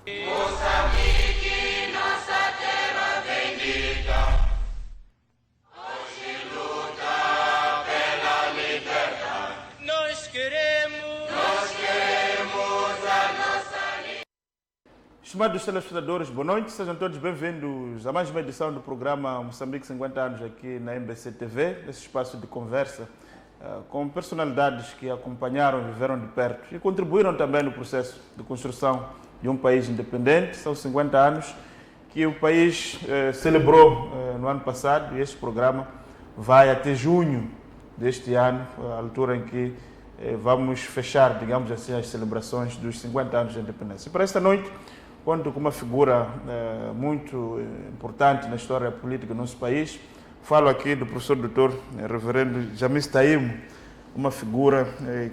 Moçambique, nossa terra bendita, hoje luta pela liberdade. Nós queremos a nossa liberdade. Estimados telespectadores, boa noite, sejam todos bem-vindos a mais uma edição do programa Moçambique 50 anos aqui na MBC TV, nesse espaço de conversa com personalidades que acompanharam e viveram de perto e contribuíram também no processo de construção de um país independente. São 50 anos que o país celebrou no ano passado e este programa vai até junho deste ano, a altura em que vamos fechar, digamos assim, as celebrações dos 50 anos de independência. E para esta noite, conto com uma figura muito importante na história política do nosso país. Falo aqui do professor doutor reverendo Jamis Taimo, uma figura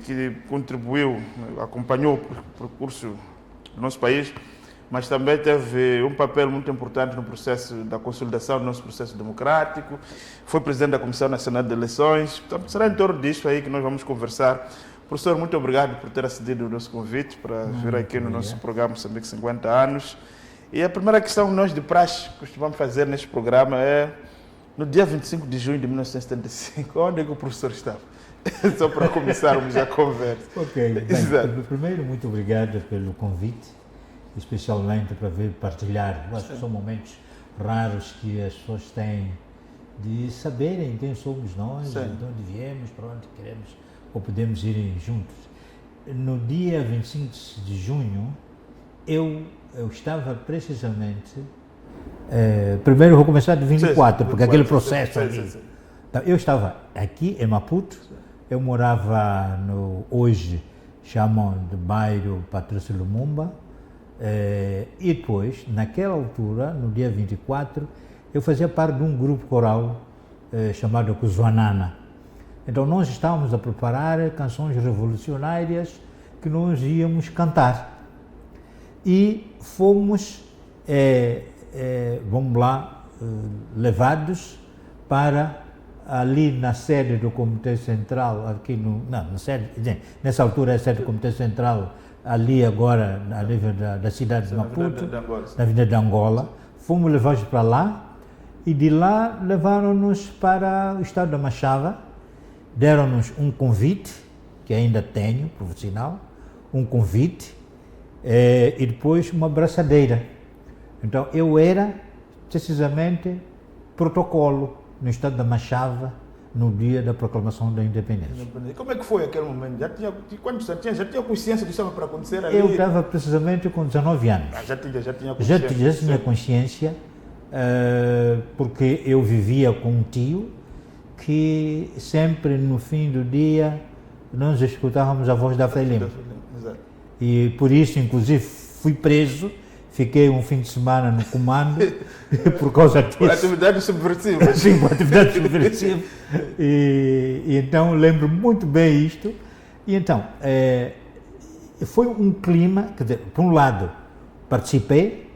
que contribuiu, acompanhou o percurso do nosso país, mas também teve um papel muito importante no processo da consolidação do nosso processo democrático, foi presidente da Comissão Nacional de Eleições. Então, será em torno disto aí que nós vamos conversar. Professor, muito obrigado por ter acedido ao nosso convite para vir aqui no nosso programa Moçambique 50 anos. E a primeira questão que nós de praxe costumamos fazer neste programa é, no dia 25 de junho de 1975, onde é que o professor estava? Só para começarmos a conversa. Ok, bem, primeiro, muito obrigado pelo convite, especialmente para vir partilhar. Eu acho que são momentos raros que as pessoas têm de saberem quem somos nós, de onde viemos, para onde queremos ou podemos ir juntos. No dia 25 de junho, eu estava precisamente... primeiro vou começar de 24, porque aquele processo ali... Então, eu estava aqui em Maputo, eu morava no, hoje chamam de bairro Patrício Lumumba, e depois, naquela altura, no dia 24, eu fazia parte de um grupo coral chamado Kuzuanana. Então nós estávamos a preparar canções revolucionárias que nós íamos cantar. E fomos, vamos lá, levados para ali na sede do Comitê Central, aqui nessa altura é a sede do Comitê Central, ali agora, a nível da cidade de Maputo, na Avenida de Angola. Fomos levados para lá e de lá levaram-nos para o estado da Machava. Deram-nos um convite, que ainda tenho, profissional, um convite, e depois uma abraçadeira. Então eu era, precisamente, protocolo no estado da Machava, no dia da proclamação da independência. Como é que foi aquele momento? Já tinha consciência disso para acontecer ali? Eu estava precisamente com 19 anos. Já tinha consciência? Já tinha consciência, porque eu vivia com um tio, que sempre no fim do dia nós escutávamos a voz da Frelimo. E por isso, inclusive, fui preso, fiquei um fim de semana no comando por causa disso. Por atividade subversiva. Sim, por atividade subversiva. E então lembro muito bem isto. E então, foi um clima, quer dizer, por um lado, participei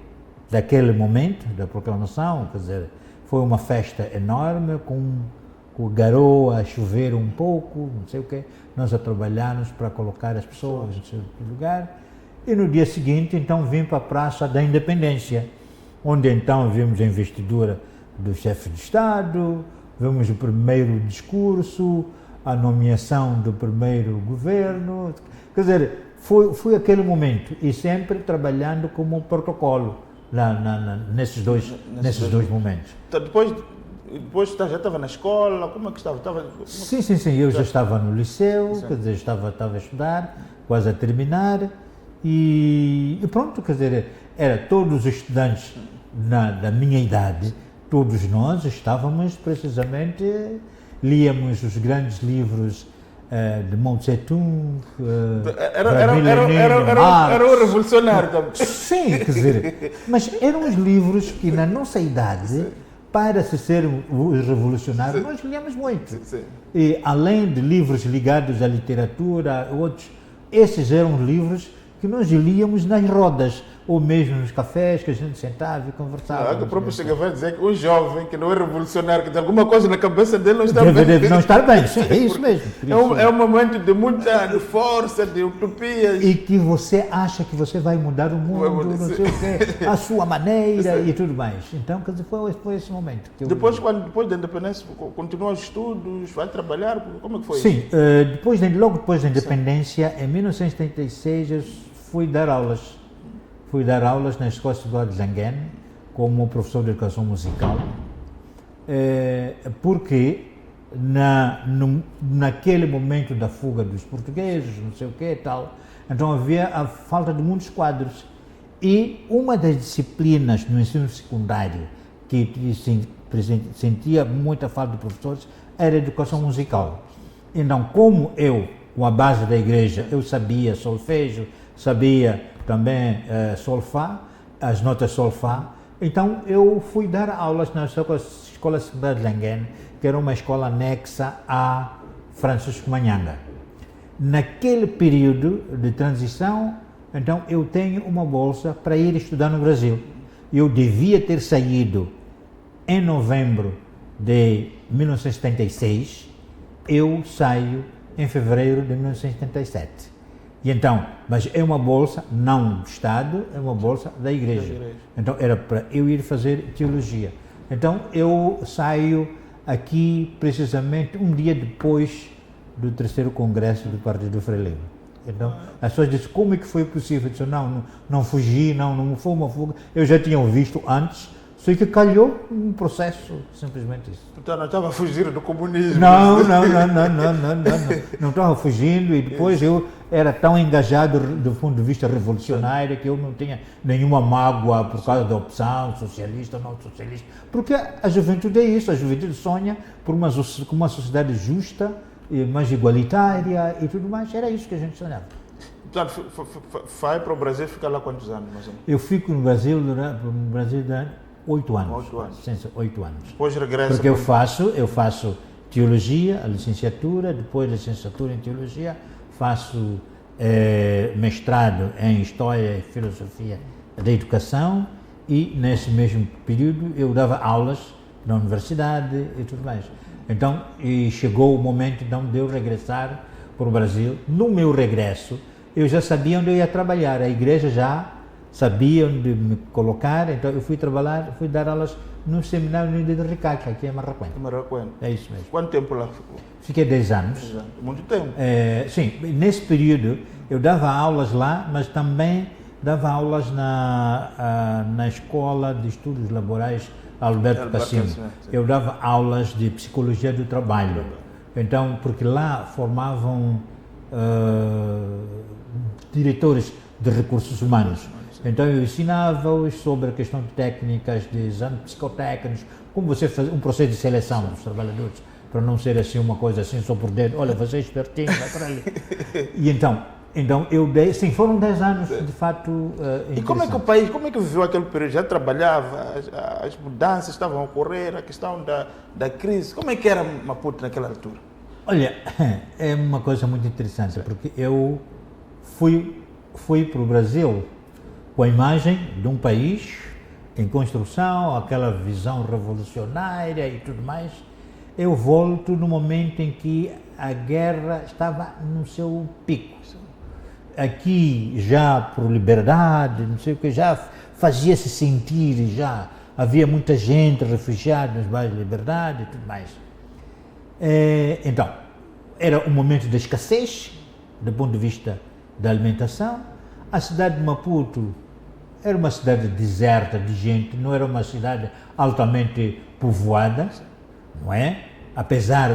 daquele momento da proclamação, quer dizer, foi uma festa enorme, com garoa, a chover um pouco, não sei o quê, nós a trabalharmos para colocar as pessoas no seu lugar. E no dia seguinte, então, vim para a Praça da Independência, onde então vimos a investidura do chefe de Estado, vimos o primeiro discurso, a nomeação do primeiro governo. Quer dizer, foi aquele momento, e sempre trabalhando como protocolo nesses dois momentos. Então, depois já estava na escola, como é que estava? Sim, eu já estava no liceu, quer dizer, estava a estudar, quase a terminar, e pronto, quer dizer, era todos os estudantes da minha idade, todos nós estávamos precisamente, líamos os grandes livros de Mao Tse-tung, era um revolucionário também. Sim, quer dizer, mas eram os livros que na nossa idade, para se ser revolucionário, nós líamos muito. E além de livros ligados à literatura, outros, esses eram livros que nós líamos nas rodas, ou mesmo nos cafés que a gente sentava e conversava. O próprio chegava a dizer que um jovem que não é revolucionário, que tem alguma coisa na cabeça dele não está bem. Deve não estar bem, sim, é isso mesmo. É um momento de muita força, de utopias. E que você acha que você vai mudar o mundo, não sei o quê, a sua maneira e tudo mais. Então, quer dizer, foi esse momento. Que depois da independência, continua os estudos, vai trabalhar, como é que foi Sim, isso? logo depois da independência, em 1976, eu fui dar aulas. Fui dar aulas na Escola Estadual de Zanguene, como professor de educação musical, porque naquele momento da fuga dos portugueses, não sei o que e tal, então havia a falta de muitos quadros. E uma das disciplinas no ensino secundário que sentia muita falta de professores era a educação musical. Então, como eu, com a base da igreja, eu sabia solfejo, sabia também solfá, as notas solfá, então eu fui dar aulas na Escola Secundária de Zanguene, que era uma escola anexa a Francisco Manhanga. Naquele período de transição, então eu tenho uma bolsa para ir estudar no Brasil. Eu devia ter saído em novembro de 1976, eu saio em fevereiro de 1977. E então, mas é uma bolsa não do Estado, é uma bolsa da igreja. Então era para eu ir fazer teologia. Então eu saio aqui precisamente um dia depois do 3º Congresso do Partido Frei Livre. Então as pessoas dizem, como é que foi possível? Eu disse, não fugi, não foi uma fuga. Eu já tinha visto antes, só que calhou um processo, simplesmente isso. Então não estava fugindo do comunismo. Não estava fugindo, e depois eu era tão engajado do ponto de vista revolucionário que eu não tinha nenhuma mágoa por causa da opção socialista ou não socialista, porque a juventude é isso, a juventude sonha por uma sociedade justa, mais igualitária e tudo mais, era isso que a gente sonhava. Então, vai para o Brasil, fica lá quantos anos, mais ou menos? Eu fico no Brasil durante 8 anos. 8 anos. Depois regressa. Porque eu faço teologia, a licenciatura, depois da licenciatura em teologia, faço mestrado em História e Filosofia da Educação, e nesse mesmo período eu dava aulas na universidade e tudo mais. Então, chegou o momento então, de eu regressar para o Brasil. No meu regresso, eu já sabia onde eu ia trabalhar, a igreja já sabia onde me colocar, então eu fui dar aulas no seminário de Ricaca, aqui em Marraquém. É isso mesmo. Quanto tempo lá ficou? Fiquei 10 anos. Muito tempo. Sim, nesse período eu dava aulas lá, mas também dava aulas na Escola de Estudos Laborais Alberto Cassino. Eu dava aulas de Psicologia do Trabalho. Então, porque lá formavam diretores de recursos humanos. Então eu ensinava-os sobre a questão de técnicas de exames psicotécnicos, como você fazer um processo de seleção dos trabalhadores, para não ser assim uma coisa assim só por dedo, olha, você é espertinho, vai para ali. E então eu dei, sim, foram 10 anos de fato. E como é que o país, como é que viveu aquele período? Já trabalhava, as mudanças estavam a ocorrer, a questão da crise, como é que era Maputo naquela altura? Olha, é uma coisa muito interessante, porque eu fui para o Brasil com a imagem de um país em construção, aquela visão revolucionária e tudo mais. Eu volto no momento em que a guerra estava no seu pico. Aqui já por liberdade, não sei o que, já fazia-se sentir, já havia muita gente refugiada nos bairros de Liberdade e tudo mais. Então, era um momento de escassez, do ponto de vista da alimentação. A cidade de Maputo era uma cidade deserta de gente, não era uma cidade altamente povoada, não é? Apesar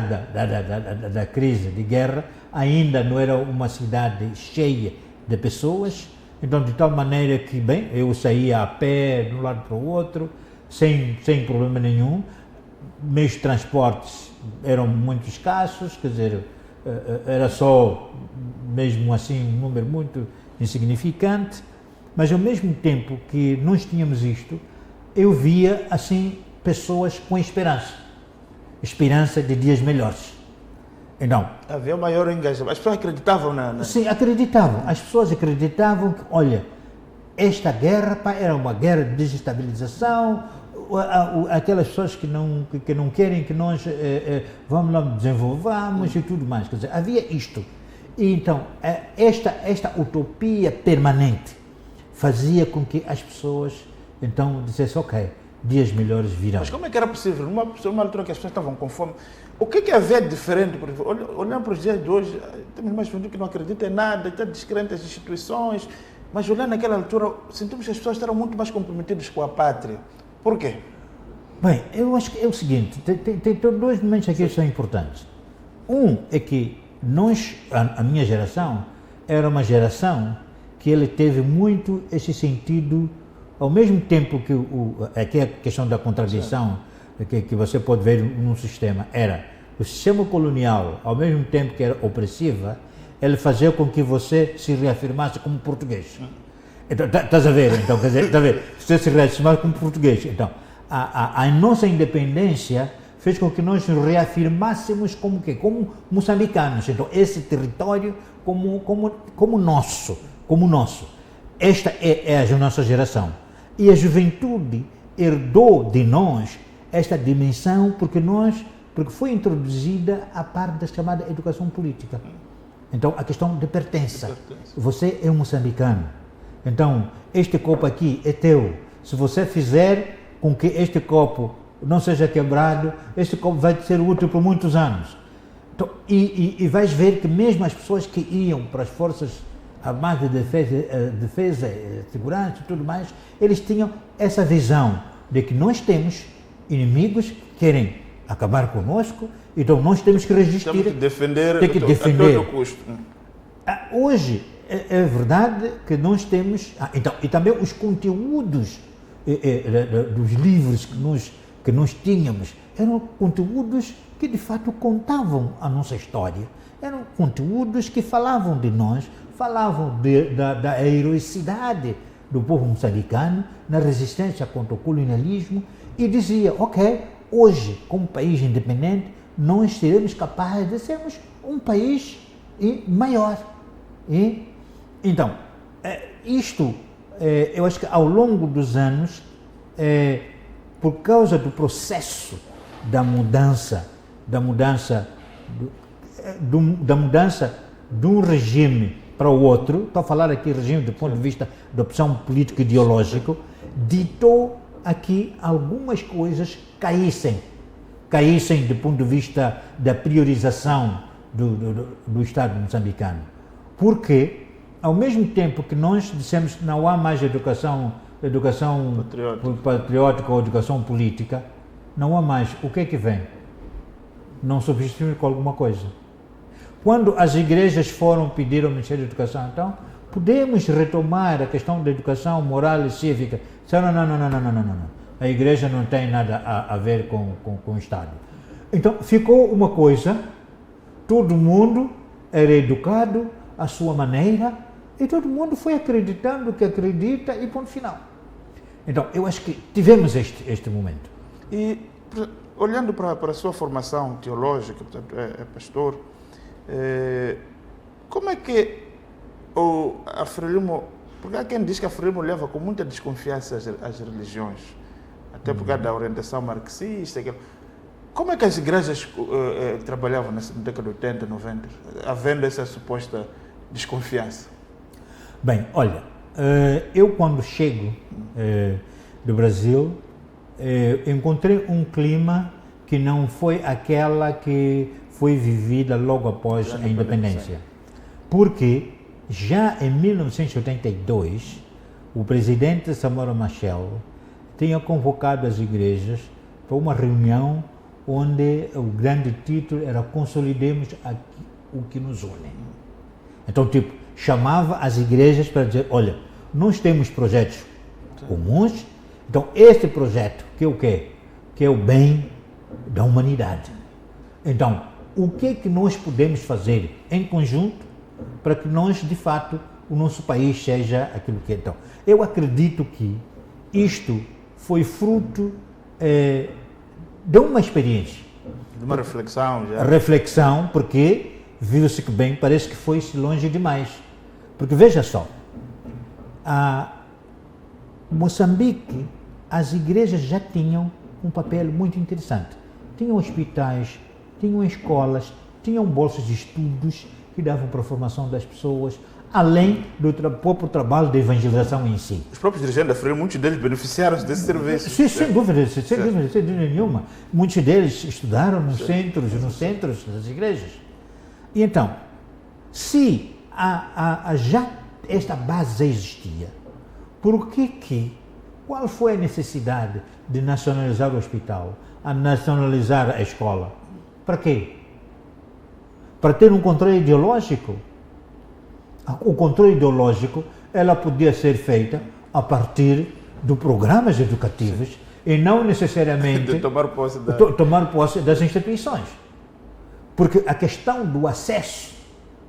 da crise de guerra, ainda não era uma cidade cheia de pessoas. Então, de tal maneira que, bem, eu saía a pé de um lado para o outro, sem problema nenhum. Meios de transportes eram muito escassos, quer dizer, era só mesmo assim um número muito insignificante, mas ao mesmo tempo que nós tínhamos isto, eu via assim pessoas com esperança de dias melhores. Então, havia um maior engajamento, as pessoas acreditavam na... Sim, acreditavam, as pessoas acreditavam que, olha, esta guerra era uma guerra de desestabilização, aquelas pessoas que não querem que nós vamos lá desenvolvamos e tudo mais. Quer dizer, havia isto. E então, esta utopia permanente fazia com que as pessoas então dissessem, ok, dias melhores virão. Mas como é que era possível? Numa altura que as pessoas estavam com fome, o que havia de diferente? Olhando para os dias de hoje, temos mais gente que não acredita em nada, está descrente as instituições, mas olhando naquela altura, sentimos que as pessoas estavam muito mais comprometidas com a pátria. Por quê? Bem, eu acho que é o seguinte, tem dois momentos aqui que são importantes. Um é que nós, a minha geração, era uma geração que ele teve muito esse sentido, ao mesmo tempo que aqui a questão da contradição que você pode ver num sistema, era o sistema colonial, ao mesmo tempo que era opressiva, ele fazia com que você se reafirmasse como português. Então, estás a ver? Então, quer dizer, estás a ver? Você se reafirmasse como português. Então, a nossa independência fez com que nós nos reafirmássemos como quê? Como moçambicanos. Então, esse território como nosso. Esta é a nossa geração. E a juventude herdou de nós esta dimensão porque foi introduzida a parte da chamada educação política. Então, a questão de pertença. Você é um moçambicano. Então, este copo aqui é teu. Se você fizer com que este copo não seja quebrado, este copo vai ser útil por muitos anos. Então, e vais ver que mesmo as pessoas que iam para as forças armadas de defesa, segurança e tudo mais, eles tinham essa visão de que nós temos inimigos que querem acabar conosco, então nós temos que resistir. Temos que defender, a todo custo. Hoje, é verdade que nós temos... então, e também os conteúdos dos livros que nós tínhamos eram conteúdos que de fato contavam a nossa história. Eram conteúdos que falavam de nós, falavam da heroicidade do povo moçambicano na resistência contra o colonialismo e dizia, ok, hoje, como país independente, nós seremos capazes de sermos um país maior. Então, isto, eu acho que ao longo dos anos, por causa do processo da mudança de um regime para o outro, estou a falar aqui regime do ponto de vista da opção político-ideológico, ditou aqui algumas coisas caíssem do ponto de vista da priorização do Estado moçambicano. Porque, ao mesmo tempo que nós dissemos que não há mais educação patriótica ou educação política, não há mais. O que é que vem? Não substituir com alguma coisa. Quando as igrejas foram pedir ao Ministério da Educação, então, podemos retomar a questão da educação moral e cívica. Não. A igreja não tem nada a ver com o Estado. Então, ficou uma coisa, todo mundo era educado à sua maneira e todo mundo foi acreditando que acredita e ponto final. Então, eu acho que tivemos este momento. E, olhando para a sua formação teológica, portanto, é pastor, como é que a Frelimo, porque há quem diz que a Frelimo leva com muita desconfiança as religiões, até por causa da orientação marxista. Como é que as igrejas trabalhavam na década de 80, 90, havendo essa suposta desconfiança? Bem, olha, eu quando chego do Brasil, encontrei um clima que não foi aquela que foi vivida logo após a independência. Porque já em 1982, o presidente Samora Machel tinha convocado as igrejas para uma reunião onde o grande título era Consolidemos o que nos une. Então, chamava as igrejas para dizer, olha, nós temos projetos comuns, então este projeto, que é o quê? Que é o bem da humanidade. Então, o que é que nós podemos fazer em conjunto para que nós, de fato, o nosso país seja aquilo que é? Então, eu acredito que isto foi fruto de uma experiência. De uma reflexão já. Reflexão, porque viu-se que bem, parece que foi-se longe demais. Porque veja só, Moçambique, as igrejas já tinham um papel muito interessante. Tinham hospitais, tinham escolas, tinham bolsas de estudos que davam para a formação das pessoas, além do próprio trabalho de evangelização em si. Os próprios dirigentes da freira, muitos deles beneficiaram-se desse serviço. Sim, sem dúvida nenhuma. Muitos deles estudaram nos centros das igrejas. E então, se já esta base já existia, qual foi a necessidade de nacionalizar o hospital, a nacionalizar a escola? Para quê? Para ter um controle ideológico? O controle ideológico, ela podia ser feita a partir de programas educativos e não necessariamente de tomar posse das instituições. Porque a questão do acesso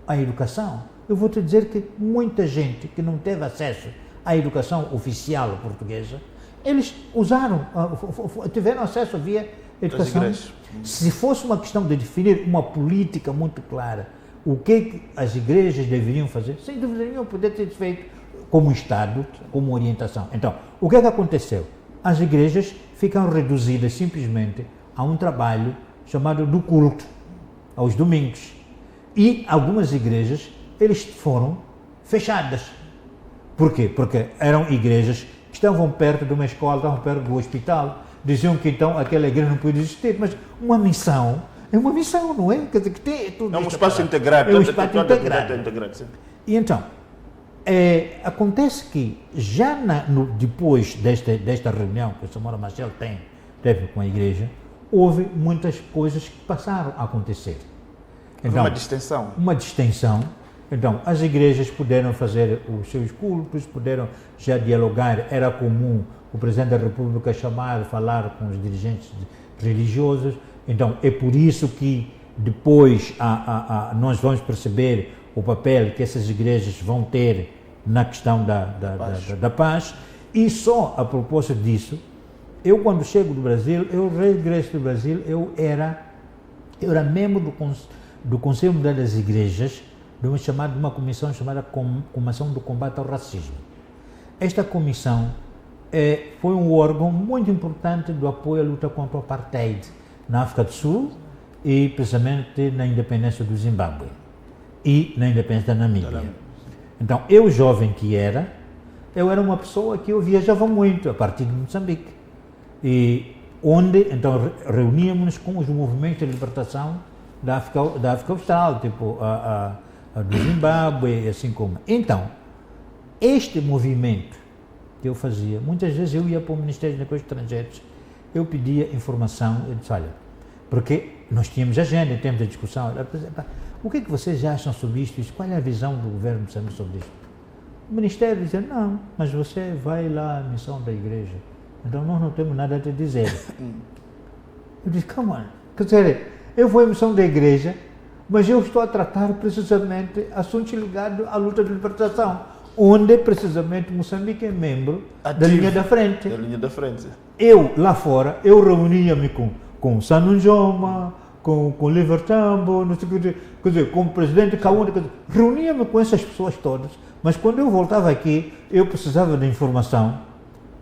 à educação, eu vou te dizer que muita gente que não teve acesso à educação oficial portuguesa, eles tiveram acesso via educação. Se fosse uma questão de definir uma política muito clara, o que as igrejas deveriam fazer, sem dúvida nenhuma, poder ter feito como Estado, como orientação. Então, o que aconteceu? As igrejas ficam reduzidas simplesmente a um trabalho chamado do culto, aos domingos. E algumas igrejas, eles foram fechadas. Por quê? Porque eram igrejas que estavam perto de uma escola, estavam perto do hospital. Diziam que então aquela igreja não podia existir, mas uma missão é uma missão, não é? Quer dizer, que tem tudo. É um espaço integrado. É um espaço integrado. Sim. E então, acontece que já depois desta reunião que o Samora Machel teve com a igreja, houve muitas coisas que passaram a acontecer. Então, uma distensão. Então, as igrejas puderam fazer os seus cultos, puderam já dialogar. Era comum o Presidente da República falar com os dirigentes religiosos. Então, é por isso que depois nós vamos perceber o papel que essas igrejas vão ter na questão da paz. E só a propósito disso, eu quando chego do Brasil, eu regresso do Brasil, eu era membro do Conselho Mundial das Igrejas, de uma comissão chamada Comissão do Combate ao Racismo. Esta comissão foi um órgão muito importante do apoio à luta contra o apartheid na África do Sul e precisamente na independência do Zimbábue e na independência da Namíbia. Então, eu jovem que eu era uma pessoa que eu viajava muito a partir de Moçambique, e onde então reuníamos com os movimentos de libertação da África Austral, tipo a do Zimbábue, assim como. Então, este movimento que eu fazia, muitas vezes eu ia para o Ministério dos Negócios Estrangeiros, eu pedia informação, eu disse, olha, porque nós tínhamos agenda, temos a discussão, o que é que vocês acham sobre isto? Qual é a visão do governo de Moçambique sobre isto? O Ministério dizia, não, mas você vai lá à missão da igreja, então nós não temos nada a te dizer. Eu disse, come on, quer dizer, eu vou à missão da igreja, mas eu estou a tratar precisamente assuntos ligados à luta de libertação, onde precisamente Moçambique é membro da linha da frente. Eu, lá fora, eu reunia-me com Sanu Njoma, com Oliver Tambo, não sei o que, quer dizer, com o presidente Kaunda, reunia-me com essas pessoas todas, mas quando eu voltava aqui, eu precisava de informação.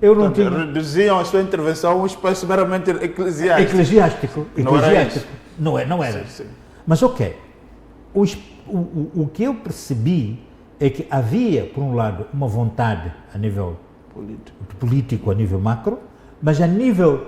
Eu não tinha... Reduziam a sua intervenção a um espaço meramente eclesiástico. Não era. Sim. Mas ok, o que eu percebi é que havia, por um lado, uma vontade a nível político, a nível macro, mas a nível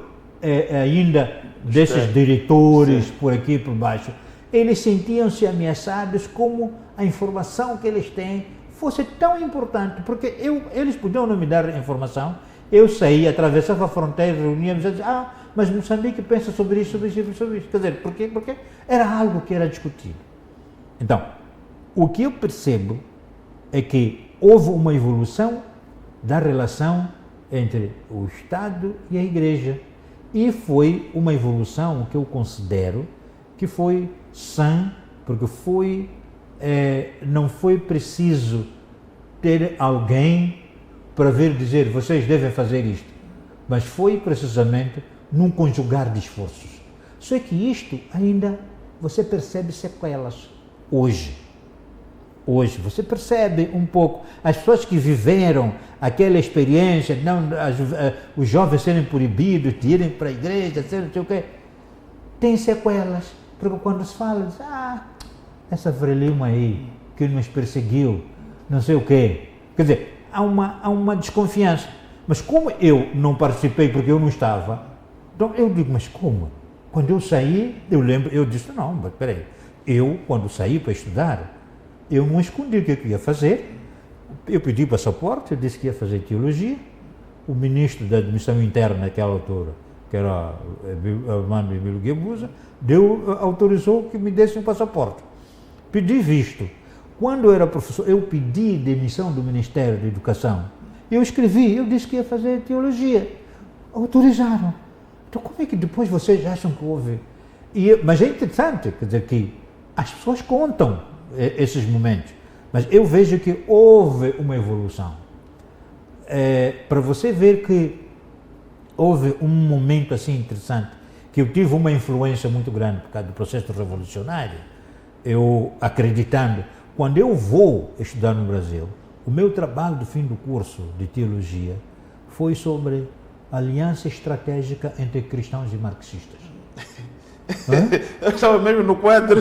ainda desses diretores, sim, por aqui e por baixo, eles sentiam-se ameaçados como a informação que eles têm fosse tão importante, porque eles podiam não me dar informação, eu saía, atravessava a fronteira, reuníamos e dizia, mas Moçambique pensa sobre isso. Quer dizer, por quê? Porque era algo que era discutido. Então, o que eu percebo é que houve uma evolução da relação entre o Estado e a Igreja. E foi uma evolução que eu considero que foi sã, porque não foi preciso ter alguém para vir dizer, vocês devem fazer isto. Mas foi precisamente num conjugar de esforços. Só que isto ainda, você percebe sequelas hoje. hoje. Você percebe um pouco as pessoas que viveram aquela experiência, os jovens serem proibidos de irem para a igreja, não sei o quê, têm sequelas, porque quando se fala, diz, essa frelima aí que nos perseguiu, não sei o quê. Quer dizer, há uma desconfiança. Mas como eu não participei porque eu não estava, então eu digo, mas como? Quando eu saí, eu disse, não, mas peraí, eu quando saí para estudar, eu não escondi o que eu ia fazer, eu pedi passaporte, eu disse que ia fazer teologia, o ministro da administração interna naquela altura, que era Armando Emílio Guebuza, autorizou que me desse um passaporte. Pedi visto. Quando eu era professor, eu pedi demissão do Ministério da Educação. Eu escrevi, eu disse que ia fazer teologia. Autorizaram. Então como é que depois vocês acham que houve? Mas é interessante, quer dizer, que as pessoas contam esses momentos. Mas eu vejo que houve uma evolução. Para você ver que houve um momento assim interessante, que eu tive uma influência muito grande por causa do processo revolucionário, eu acreditando, quando eu vou estudar no Brasil, o meu trabalho do fim do curso de teologia foi sobre aliança estratégica entre cristãos e marxistas. Eu estava mesmo no quadro.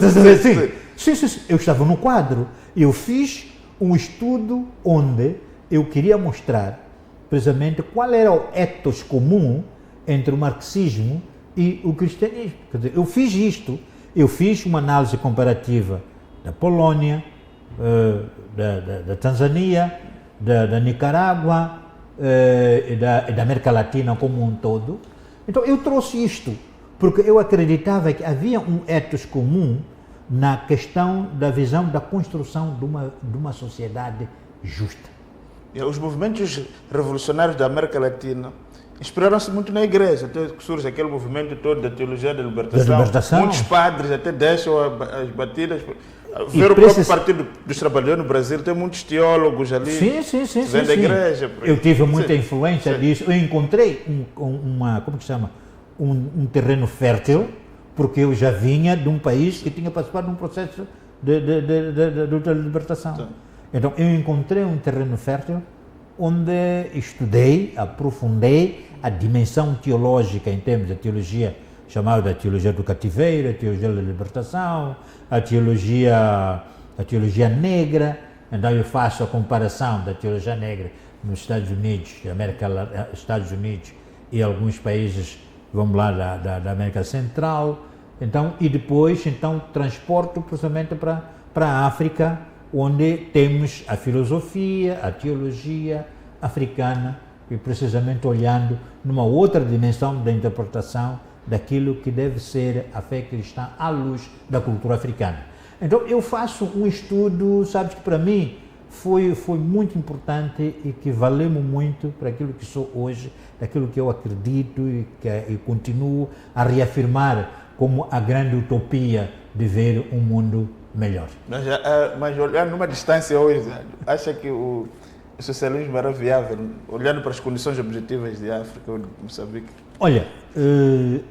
Sim, eu estava no quadro. Eu fiz um estudo onde eu queria mostrar precisamente qual era o ethos comum entre o marxismo e o cristianismo. Quer dizer, eu fiz isto, eu fiz uma análise comparativa da Polônia, da Tanzânia, da Nicarágua e da América Latina como um todo. Então eu trouxe isto porque eu acreditava que havia um ethos comum na questão da visão da construção de uma sociedade justa. Os movimentos revolucionários da América Latina inspiraram-se muito na igreja, até que surge aquele movimento todo da teologia da libertação. Muitos padres até deixam as batidas. Ver o próprio Partido dos Trabalhadores no Brasil, tem muitos teólogos ali. Sim. Vem da igreja. Eu tive muita influência disso. Eu encontrei um terreno fértil, porque eu já vinha de um país que tinha participado de um processo de libertação. Então eu encontrei um terreno fértil onde estudei, aprofundei a dimensão teológica em termos de teologia, chamada teologia do cativeiro, a teologia da libertação, a teologia negra. Então eu faço a comparação da teologia negra nos Estados Unidos, Estados Unidos e alguns países, vamos lá, da América Central. Então, e depois transporto precisamente para a África, onde temos a filosofia, a teologia africana, e precisamente olhando numa outra dimensão da interpretação daquilo que deve ser a fé cristã à luz da cultura africana. Então eu faço um estudo, sabes, que para mim foi muito importante e que valeu-me muito para aquilo que sou hoje, daquilo que eu acredito e continuo a reafirmar como a grande utopia de ver um mundo melhor. Mas olhando numa distância hoje, acha que o socialismo era viável, olhando para as condições objetivas de África ou de Moçambique? Olha,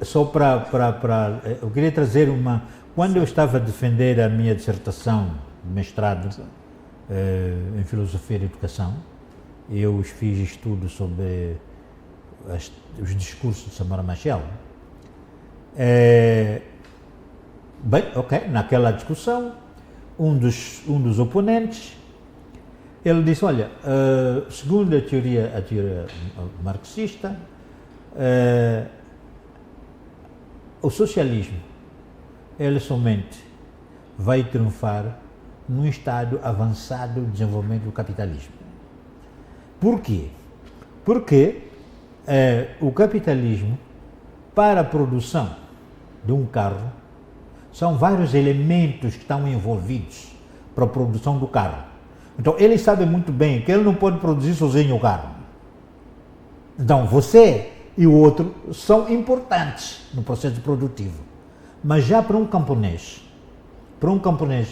só eu queria trazer quando eu estava a defender a minha dissertação de mestrado em Filosofia da Educação, eu fiz estudo sobre os discursos de Samora Machel. Naquela discussão, um dos oponentes, ele disse, olha, segundo a teoria marxista, o socialismo, ele somente vai triunfar num estado avançado de desenvolvimento do capitalismo. Por quê? Porque o capitalismo, para a produção de um carro, são vários elementos que estão envolvidos para a produção do carro. Então, ele sabe muito bem que ele não pode produzir sozinho o carro. Então, você e o outro são importantes no processo produtivo. Mas já para um camponês,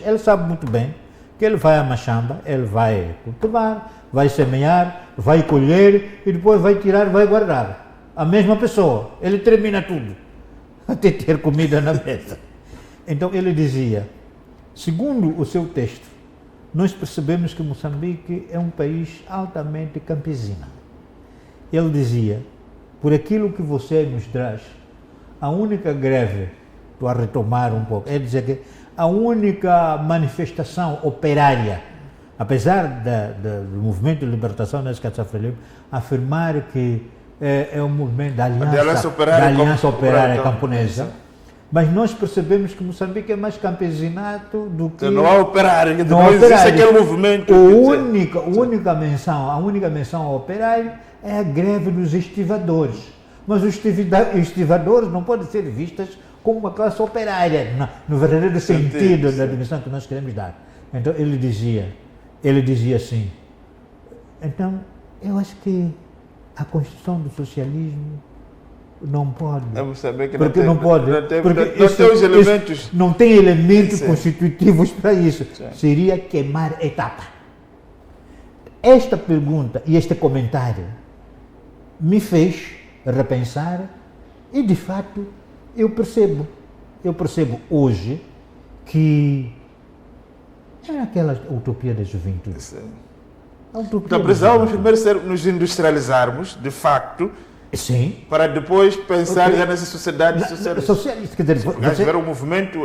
ele sabe muito bem que ele vai à machamba, ele vai cultivar, vai semear, vai colher e depois vai tirar, vai guardar. A mesma pessoa, ele termina tudo, até ter comida na mesa. Então ele dizia, segundo o seu texto, nós percebemos que Moçambique é um país altamente campesino. Ele dizia, por aquilo que você nos traz, a única greve, estou a retomar um pouco, é dizer que a única manifestação operária, apesar do movimento de libertação da Escatafrelimo, afirmar que é um movimento da Aliança Operária Camponesa, mas nós percebemos que Moçambique é mais campesinato do que... Não há operário, não existe aquele movimento. A única menção ao operário é a greve dos estivadores. Mas os estivadores não podem ser vistos como uma classe operária, no verdadeiro sentido da dimensão que nós queremos dar. Então ele dizia assim, então eu acho que a construção do socialismo não pode. Porque não pode. Não tem elementos constitutivos para isso. Sim. Seria queimar etapa. Esta pergunta e este comentário me fez repensar e, de fato, eu percebo hoje que é aquela utopia da juventude. Então precisávamos primeiro nos industrializarmos, de facto, sim, para depois pensar já nessa sociedade socialista. Quer dizer, você ver o movimento,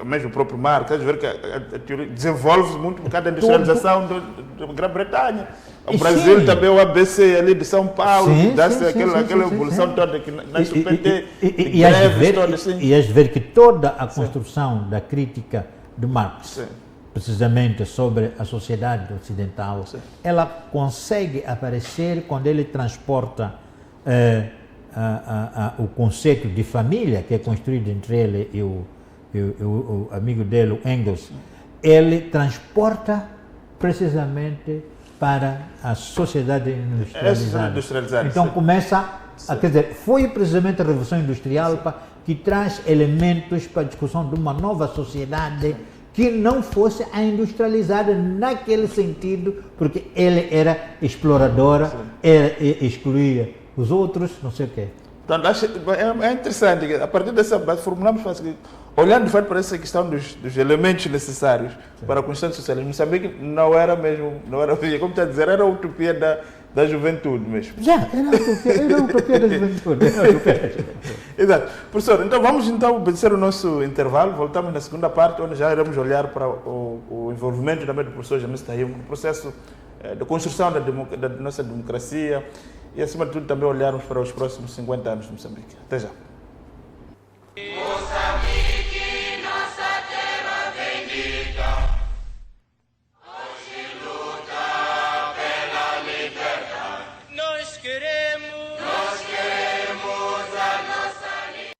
mesmo o próprio Marx, ver que a teoria desenvolve-se muito por causa da industrialização da Grã-Bretanha. O Brasil sim. Também, o ABC ali de São Paulo, dá-se aquela evolução toda que nasce o PT, e has de ver que toda a construção da crítica de Marx, precisamente sobre a sociedade ocidental, ela consegue aparecer quando ele transporta o conceito de família, que é construído entre ele e o amigo dele, o Engels, ele transporta precisamente para a sociedade industrializada. Então começa, quer dizer, foi precisamente a Revolução Industrial que traz elementos para a discussão de uma nova sociedade que não fosse a industrializada naquele sentido, porque ele era exploradora, excluía os outros, não sei o quê. Então, é interessante, a partir dessa base, formulamos, olhando de fato para essa questão dos elementos necessários para a construção do socialismo, sabia que não era, como está a dizer, era a utopia da juventude mesmo. Já, era a utopia da juventude. Exato. Professor, então vamos obedecer o nosso intervalo, voltamos na segunda parte, onde já iremos olhar para o envolvimento também do professor Jamis Tahimo no processo de construção da nossa democracia e, acima de tudo, também olharmos para os próximos 50 anos de Moçambique. Até já. Moçambique, nossa terra bendita, hoje luta pela liberdade. Nós queremos a nossa liberdade.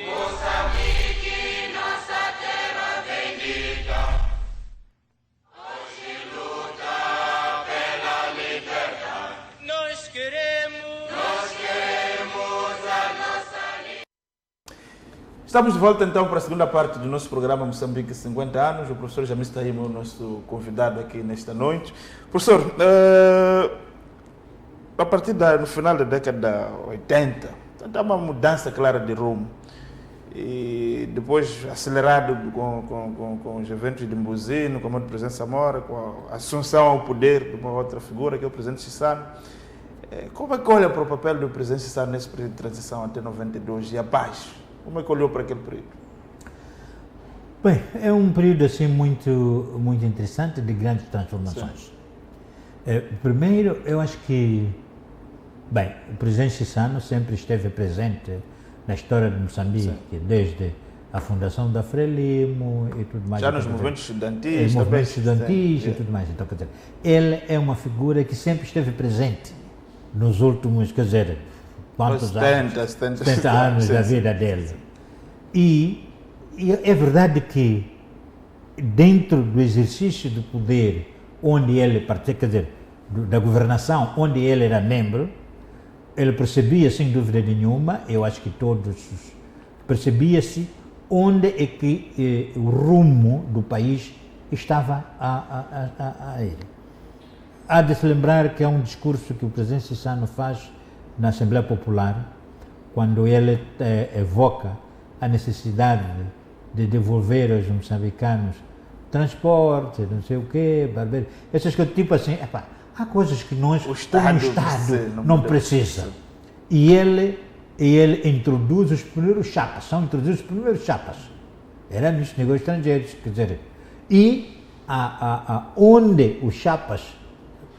Moçambique, nossa terra bendita, hoje luta pela liberdade. Nós queremos a nossa liberdade. Estamos de volta então para a segunda parte do nosso programa Moçambique 50 anos. O professor Jamis Tahimo é o nosso convidado aqui nesta noite. Professor, a partir no final da década 80, há uma mudança clara de rumo. E depois acelerado com os eventos de Mbuzino, com o presidente Samora, com a assunção ao poder de uma outra figura, que é o presidente Chissano. Como é que olha para o papel do presidente Chissano nesse período de transição até 92 e a paz? Como é que olhou para aquele período? Bem, é um período assim muito interessante, de grandes transformações. Primeiro, eu acho que, bem, o presidente Chissano sempre esteve presente na história de Moçambique, desde a fundação da Frelimo e tudo mais. Já nos movimentos estudantis. E tudo mais. Então, quer dizer, ele é uma figura que sempre esteve presente nos últimos, quer dizer, quantos 70 anos da vida dele. E é verdade que dentro do exercício do poder, onde ele participa, quer dizer, da governação, onde ele era membro, ele percebia, sem dúvida nenhuma, eu acho que todos, percebia-se onde é que o rumo do país estava a ele. Há de se lembrar que há um discurso que o presidente Chissano faz na Assembleia Popular, quando ele evoca a necessidade de devolver aos moçambicanos transporte, não sei o quê, barbeiro, essas coisas, tipo assim, epá, há coisas que nós, o Estado não precisa. E ele introduz os primeiros chapas, são introduzidos os primeiros chapas. Era nos negócios estrangeiros, quer dizer, e onde os chapas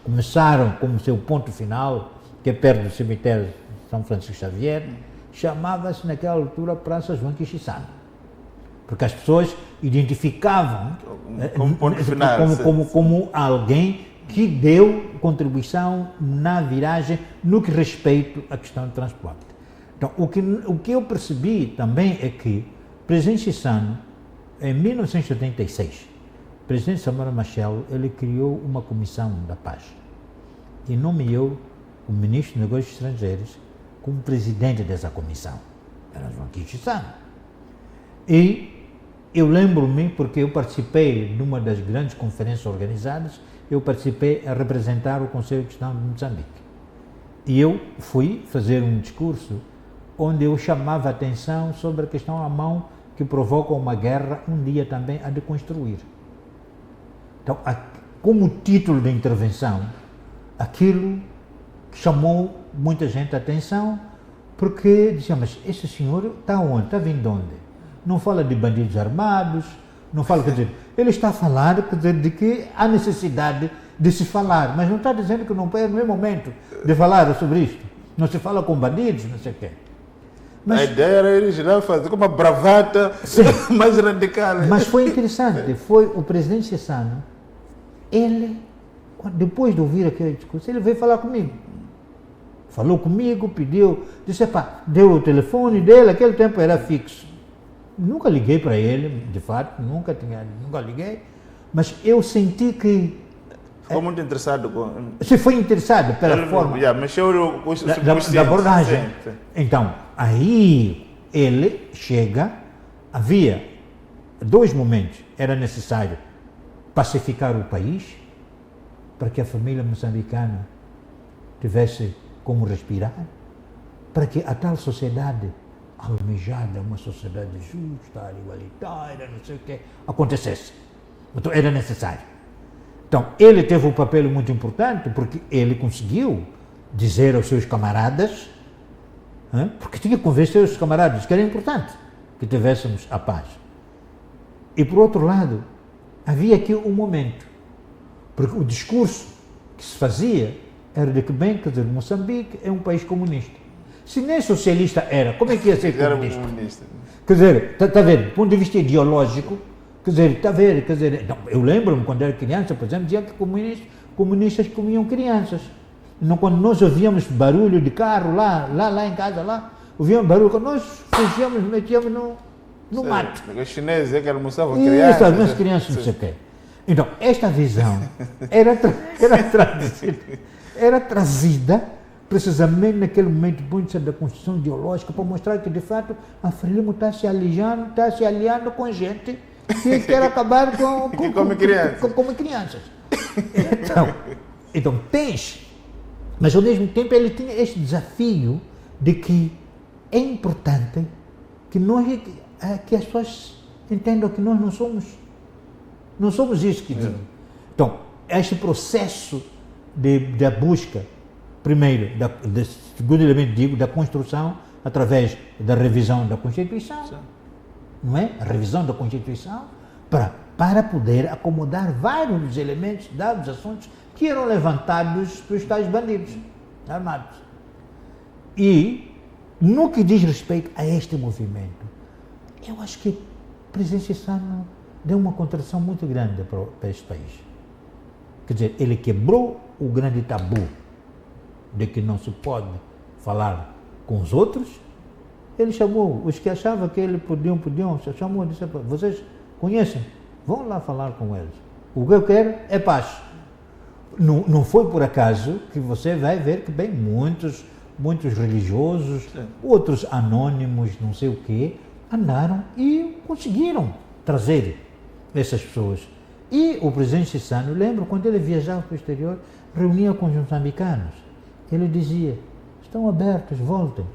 começaram como seu ponto final, que é perto do cemitério de São Francisco Xavier, chamava-se naquela altura Praça João Quixissano, porque as pessoas identificavam como ponto final, como alguém que deu contribuição na viragem no que respeita à questão do transporte. Então, o que eu percebi também é que o presidente Chissano, em 1976, o presidente Samora Machel, ele criou uma comissão da paz e nomeou o ministro dos Negócios Estrangeiros como presidente dessa comissão. Era João Chissano. E eu lembro-me, porque eu participei de uma das grandes conferências organizadas, eu participei a representar o Conselho de Questão de Moçambique. E eu fui fazer um discurso onde eu chamava a atenção sobre a questão à mão que provoca uma guerra, um dia também a de construir. Então, como título da intervenção, aquilo chamou muita gente a atenção, porque dizia, mas esse senhor está onde? Está vindo de onde? Não fala de bandidos armados, não fala, quer dizer, ele está a falar, quer dizer, de que há necessidade de se falar, mas não está dizendo que não é no momento de falar sobre isto. Não se fala com bandidos, não sei o quê. Mas, a ideia era original fazer como uma bravata mais radical. Mas foi interessante, foi o presidente Chissano, ele, depois de ouvir aquele discurso, ele veio falar comigo. Falou comigo, pediu, disse, deu o telefone dele, aquele tempo era fixo. Nunca liguei para ele, de fato, nunca liguei, mas eu senti que... Ficou muito interessado com... Se foi interessado pela forma... Mexeu com isso da abordagem. Sim. Então, aí ele chega, havia 2 momentos, era necessário pacificar o país, para que a família moçambicana tivesse como respirar, para que a tal sociedade almejada, uma sociedade justa, igualitária, não sei o que, acontecesse. Então era necessário. Então ele teve um papel muito importante, porque ele conseguiu dizer aos seus camaradas, porque tinha que convencer os camaradas que era importante que tivéssemos a paz. E por outro lado, havia aqui um momento, porque o discurso que se fazia era de que, bem, quer dizer, Moçambique é um país comunista. Se nem socialista era, como é que ia ser comunista? Quer dizer, está a ver, do ponto de vista ideológico, quer dizer, está a ver, quer dizer, não, eu lembro-me quando era criança, por exemplo, dizia que comunistas comiam crianças. Não, quando nós ouvíamos barulho de carro lá em casa, ouvíamos barulho, quando nós fugíamos, metíamos no mato. Os chineses é que almoçavam crianças. Isso, as crianças, não sei o quê. Então, esta visão era trazida precisamente naquele momento da construção ideológica, para mostrar que, de fato, a Frelimo está se aliando com gente que quer acabar como crianças. Então tens, mas ao mesmo tempo ele tinha este desafio de que é importante que as pessoas entendam que nós não somos isso que dizem. Então, este processo da busca, primeiro, segundo elemento, digo, da construção, através da revisão da Constituição, não é? A revisão da Constituição, para poder acomodar vários dos elementos, dados assuntos que eram levantados pelos tais bandidos armados. E, no que diz respeito a este movimento, eu acho que o presidente Chissano deu uma contradição muito grande para este país. Quer dizer, ele quebrou o grande tabu de que não se pode falar com os outros. Ele chamou os que achavam que ele podiam, chamou e disse, vocês conhecem? Vão lá falar com eles. O que eu quero é paz. Não foi por acaso que você vai ver que, bem, muitos religiosos, outros anônimos, não sei o quê, andaram e conseguiram trazer essas pessoas. E o presidente Chissano, lembro, quando ele viajava para o exterior, reunia com os moçambicanos. Ele dizia, estão abertos, voltem.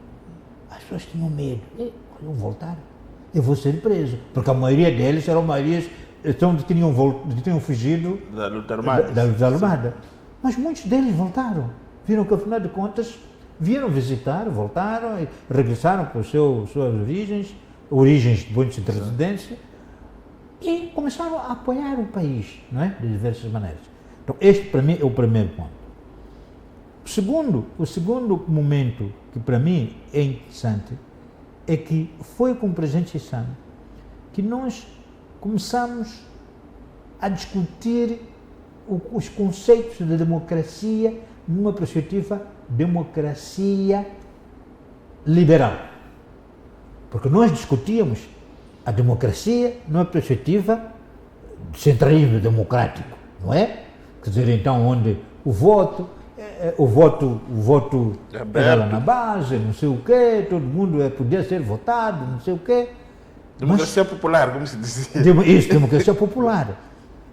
as pessoas tinham medo. Vão voltar, eu vou ser preso. Porque a maioria deles eram maiorias que tinham fugido Da luta armada. da luta armada. Mas muitos deles voltaram. Viram que, afinal de contas, vieram visitar, voltaram, e regressaram para as suas origens de pontos de residência, e começaram a apoiar o país, não é? De diversas maneiras. Então, este para mim é o primeiro ponto. O segundo momento que para mim é interessante é que foi com o presidente Chissano que nós começamos a discutir os conceitos de democracia numa perspectiva democracia liberal. Porque nós discutíamos a democracia numa perspectiva de centralismo democrático, não é? Quer dizer, então, onde o voto era lá na base, não sei o quê, todo mundo podia ser votado, não sei o quê. Democracia popular, como se dizia. Isso, democracia popular.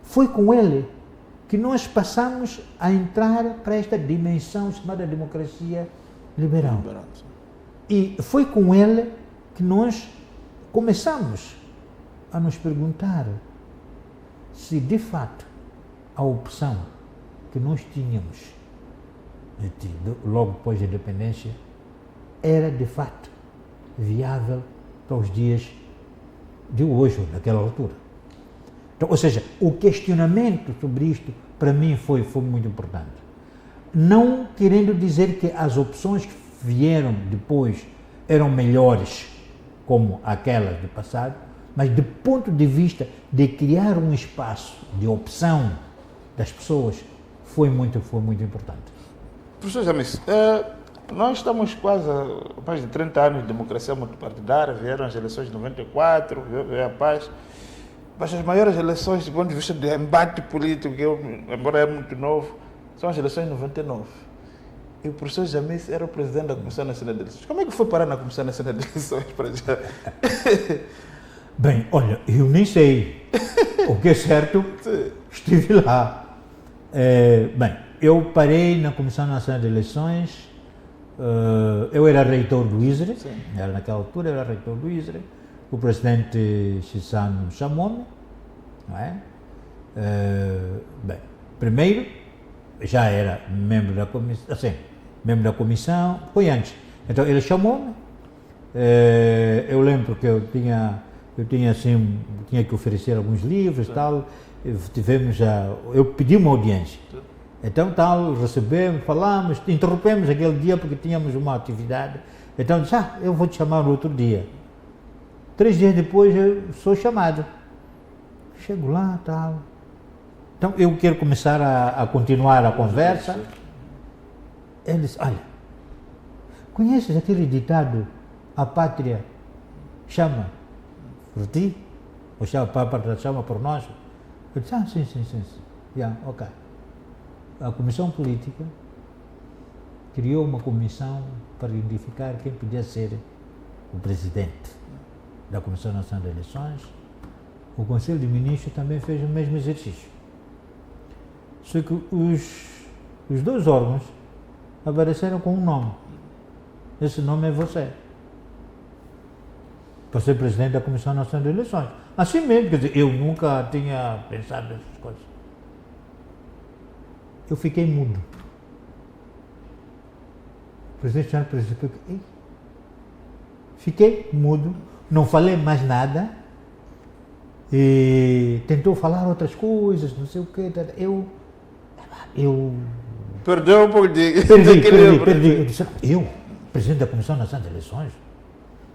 Foi com ele que nós passamos a entrar para esta dimensão chamada democracia liberal. E foi com ele que nós começamos a nos perguntar se de fato a opção que nós tínhamos logo depois da independência era de fato viável para os dias de hoje, naquela altura. Então, ou seja, o questionamento sobre isto para mim foi muito importante. Não querendo dizer que as opções que vieram depois eram melhores como aquelas do passado, mas do ponto de vista de criar um espaço de opção das pessoas foi muito importante. Professor Jamis, nós estamos quase há mais de 30 anos de democracia multipartidária, vieram as eleições de 94, veio a paz, mas as maiores eleições do ponto de vista de embate político, que embora é muito novo, são as eleições de 99. E o professor Jamis era o presidente da Comissão Nacional de Eleições. Como é que foi parar na Comissão Nacional de Eleições para já? Bem, olha, eu nem sei. O que é certo, estive lá. Bem, eu parei na Comissão Nacional de Eleições, eu era reitor do ISRE, naquela altura eu era reitor do ISRE, o presidente Chissano chamou-me, não é? Bem, primeiro, já era membro da comissão, assim, membro da comissão, foi antes. Então ele chamou-me, eu lembro que eu tinha que oferecer alguns livros e tal, eu pedi uma audiência. Então tal, recebemos, falamos, interrompemos aquele dia porque tínhamos uma atividade. Então disse, eu vou te chamar no outro dia. 3 dias depois eu sou chamado. Chego lá, tal. Então eu quero começar a continuar a conversa. Ele disse, olha, conheces aquele ditado, a pátria chama por ti? Ou a pátria chama por nós? Eu disse, sim. Ok. A Comissão Política criou uma comissão para identificar quem podia ser o presidente da Comissão Nacional de Eleições. O Conselho de Ministros também fez o mesmo exercício. Só que os 2 órgãos apareceram com um nome. Esse nome é você. Para ser presidente da Comissão Nacional de Eleições. Assim mesmo, quer dizer, eu nunca tinha pensado nessas coisas. Eu fiquei mudo. O presidente já percebeu que... Fiquei mudo, não falei mais nada, e tentou falar outras coisas, não sei o quê. Eu Perdeu um pouco de... Perdi. Eu disse, presidente da Comissão Nacional de Eleições?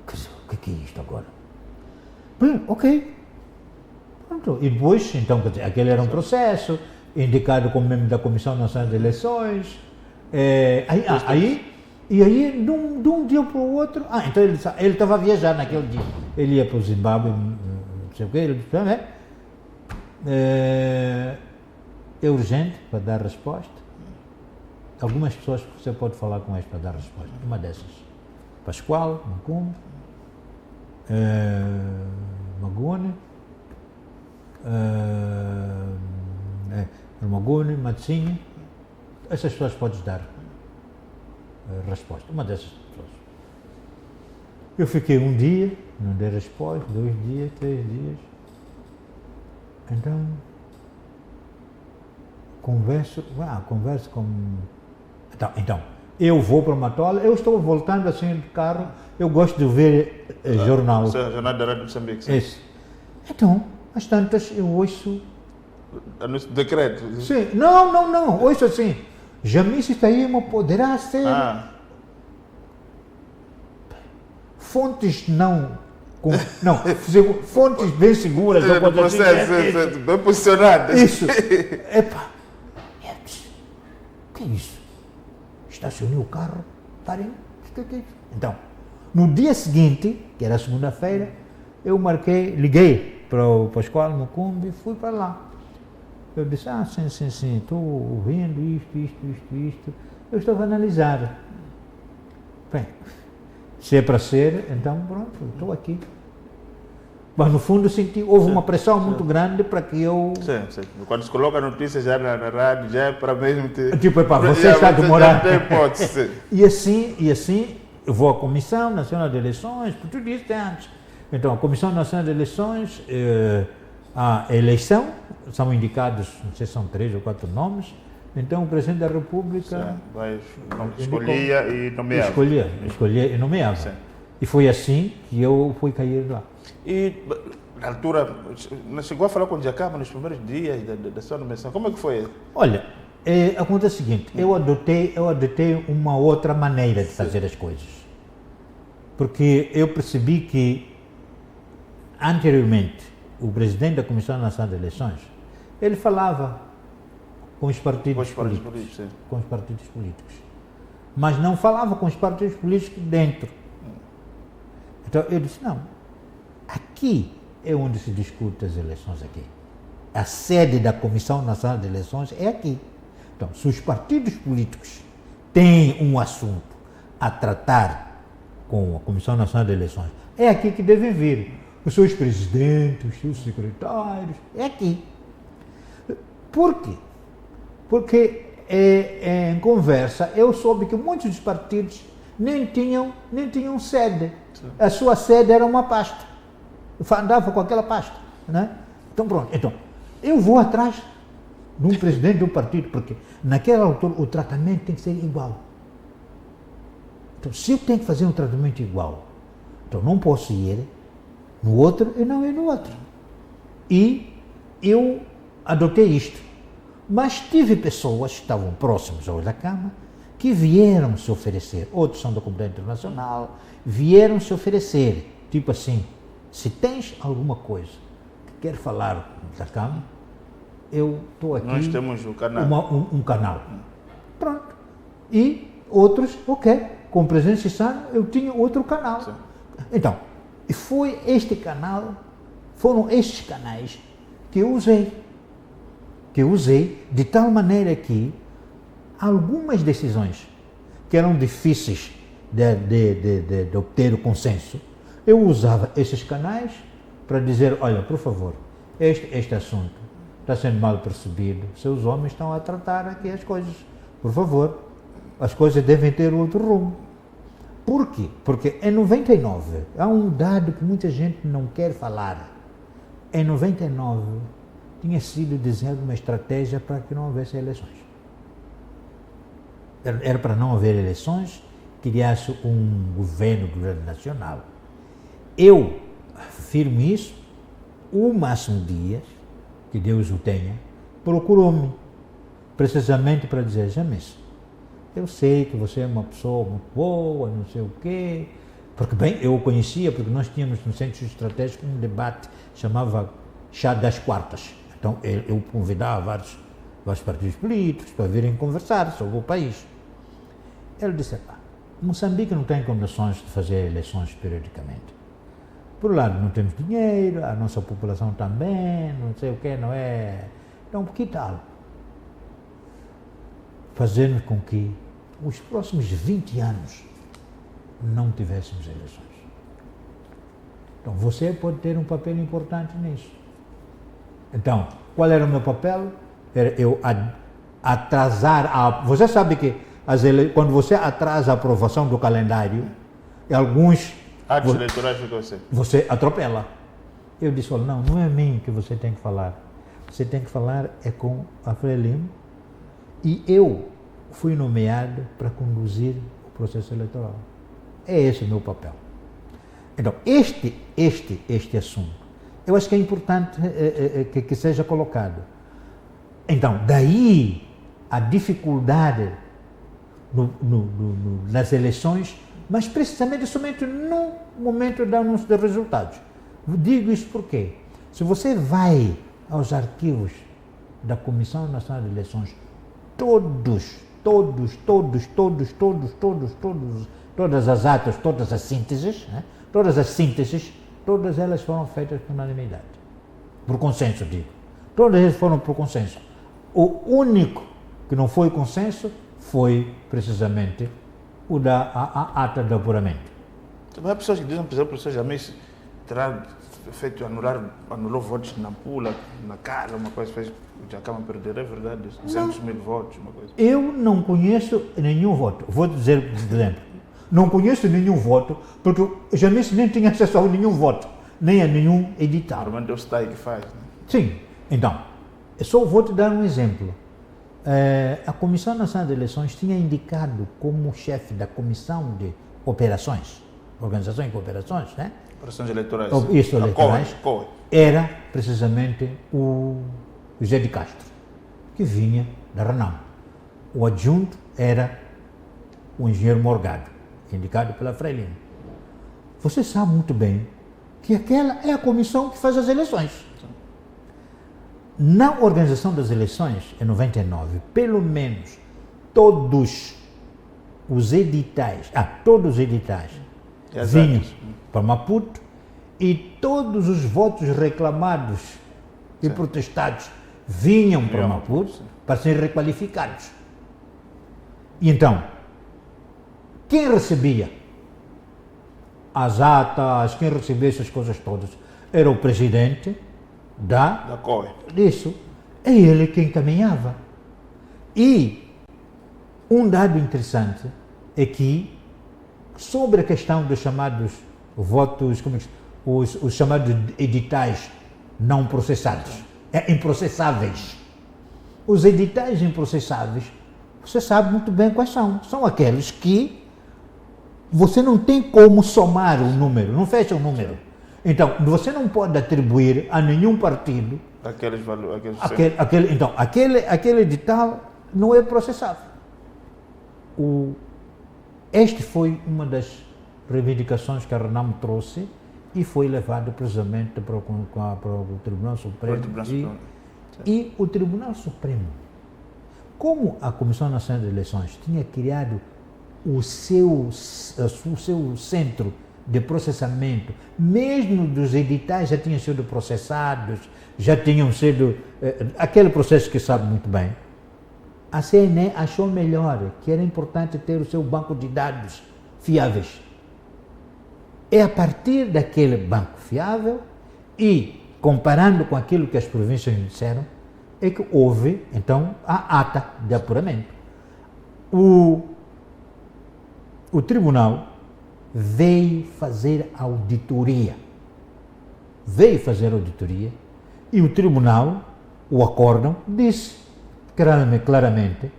O que é isto agora? Bem, ok. Pronto. E depois, então, quer dizer, aquele era um processo, indicado como membro da Comissão Nacional de Eleições. E aí, de um dia para o outro... então ele estava a viajar naquele dia. Ele ia para o Zimbábue, não sei o quê. Ele disse, é urgente para dar resposta. Algumas pessoas você pode falar com eles para dar resposta. Uma dessas, Pascoal, Magone, Matsinho, essas pessoas podem dar resposta. Uma dessas pessoas. Eu fiquei um dia, não dei resposta, 2 dias, 3 dias. Então, converso com... Então, eu vou para Matola, eu estou voltando assim de carro, eu gosto de ver jornal. Jornal da Rádio Moçambique. Sim. Esse. Então, às tantas, eu ouço... Anúncio de decreto. Sim, não, ouço assim, Jamice Taíma poderá ser... Fontes fontes bem seguras. No processo, bem posicionadas. Isso. Epa. O que é isso? Estacionei o carro, parei. Então, no dia seguinte, que era segunda-feira, eu liguei para o Pascoal Mucumbi e fui para lá. Eu disse, sim, estou ouvindo isto. Eu estava a analisar. Bem, se é para ser, então pronto, estou aqui. Mas no fundo houve uma pressão muito grande para que eu... Sim. Quando se coloca a notícia já na rádio, já é para mesmo ter... Tipo, você está a demorar. Não tem hipótese. E assim, eu vou à Comissão Nacional de Eleições, por tudo isso tem antes. Então, a Comissão Nacional de Eleições, a eleição, são indicados, não sei se são 3 ou 4 nomes. Então, o Presidente da República... escolhia e nomeava. Escolhia e nomeava. Sim. E foi assim que eu fui cair lá. E, na altura, chegou a falar com o Djacama nos primeiros dias da sua nomeação. Como é que foi? Olha, acontece o seguinte, eu adotei uma outra maneira de fazer as coisas. Porque eu percebi que, anteriormente, o Presidente da Comissão Nacional de Eleições, ele falava com os partidos políticos. Com os partidos políticos. Mas não falava com os partidos políticos dentro. Então eu disse, não, aqui é onde se discute as eleições aqui. A sede da Comissão Nacional de Eleições é aqui. Então, se os partidos políticos têm um assunto a tratar com a Comissão Nacional de Eleições, é aqui que devem vir. Os seus presidentes, os seus secretários, é aqui. Por quê? Porque em conversa eu soube que muitos dos partidos nem tinham sede. Sim. A sua sede era uma pasta. Eu andava com aquela pasta. Né? Então pronto. Então, eu vou atrás de um presidente de um partido, porque naquela altura o tratamento tem que ser igual. Então, se eu tenho que fazer um tratamento igual, então não posso ir no outro e não ir no outro. E eu adotei isto. Mas tive pessoas que estavam próximas ao da Câmara que vieram se oferecer, outros são da comunidade internacional, vieram se oferecer, tipo assim, se tens alguma coisa que quer falar da Câmara, eu estou aqui. Nós temos um canal. Um canal. Pronto. E outros, com presença sana, eu tinha outro canal. Sim. Então, foram estes canais que eu usei de tal maneira que algumas decisões que eram difíceis de obter o consenso, eu usava esses canais para dizer, olha, por favor, este assunto está sendo mal percebido, seus homens estão a tratar aqui as coisas, por favor, as coisas devem ter outro rumo. Por quê? Porque em 99, há um dado que muita gente não quer falar, em 99, tinha sido desenhada uma estratégia para que não houvesse eleições. Era para não haver eleições, criasse um governo nacional. Eu afirmo isso, o Márcio Dias, que Deus o tenha, procurou-me, precisamente para dizer, James, eu sei que você é uma pessoa muito boa, não sei o quê, porque bem, eu o conhecia, porque nós tínhamos no Centro Estratégico um debate, chamava Chá das Quartas. Então, eu convidava vários partidos políticos para virem conversar sobre o país. Ele disse, Moçambique não tem condições de fazer eleições periodicamente. Por um lado, não temos dinheiro, a nossa população também, não sei o que, não é... Então, que tal fazermos com que os próximos 20 anos não tivéssemos eleições? Então, você pode ter um papel importante nisso. Então, qual era o meu papel? Era eu atrasar Você sabe que quando você atrasa a aprovação do calendário, alguns Atos eleitorais ficam assim. Você atropela. Eu disse, olha, não é a mim que você tem que falar. Você tem que falar é com a Frelimo. E eu fui nomeado para conduzir o processo eleitoral. É esse o meu papel. Então, este assunto, eu acho que é importante que seja colocado. Então, daí a dificuldade nas eleições, mas precisamente somente no momento do anúncio dos resultados. Digo isso porque, se você vai aos arquivos da Comissão Nacional de Eleições, todas as atas, todas as sínteses, né? Todas elas foram feitas por unanimidade. Por consenso, digo. Todas elas foram por consenso. O único que não foi consenso foi precisamente o da ata de apuramento. Há pessoas que dizem, por exemplo, o professor Jamis terá feito anulou votos na Pula, na Casa, uma coisa, fez o Jacama perder, é verdade? 200 mil votos, uma coisa. Eu não conheço nenhum voto. Vou dizer, por exemplo, não conheço nenhum voto, porque o Jamis nem tinha acesso a nenhum voto, nem a nenhum edital. Normalmente é o STAI que faz, né? Sim, então, eu só vou te dar um exemplo. A Comissão Nacional de Eleições tinha indicado como chefe da Comissão de Operações, Organização e Cooperações, né? Operações eleitorais. Isso, eleitorais. COE. Era precisamente o José de Castro, que vinha da Renam. O adjunto era o engenheiro Morgado, indicado pela Frelimo. Você sabe muito bem que aquela é a comissão que faz as eleições. Na organização das eleições, em 99, pelo menos todos os editais vinham para Maputo e todos os votos reclamados e protestados vinham para Maputo para serem requalificados. E então, quem recebia as atas, quem recebia essas coisas todas, era o presidente da COE. Isso. É ele quem encaminhava. E um dado interessante é que, sobre a questão dos chamados votos, os chamados editais não processados, improcessáveis. Os editais improcessáveis, você sabe muito bem quais são. São aqueles que você não tem como somar o número, não fecha o número. Então, você não pode atribuir a nenhum partido Aqueles valores. aquele edital não é processável. Este foi uma das reivindicações que a Renam trouxe e foi levado precisamente para o Tribunal Supremo. E o Tribunal Supremo, como a Comissão Nacional de Eleições tinha criado o seu centro de processamento, mesmo dos editais já tinham sido processados, já tinham sido aquele processo que sabe muito bem, a CNE achou melhor que era importante ter o seu banco de dados fiáveis. É a partir daquele banco fiável e comparando com aquilo que as províncias disseram, é que houve então a ata de apuramento. O tribunal veio fazer auditoria. E o tribunal, o acórdão, disse claramente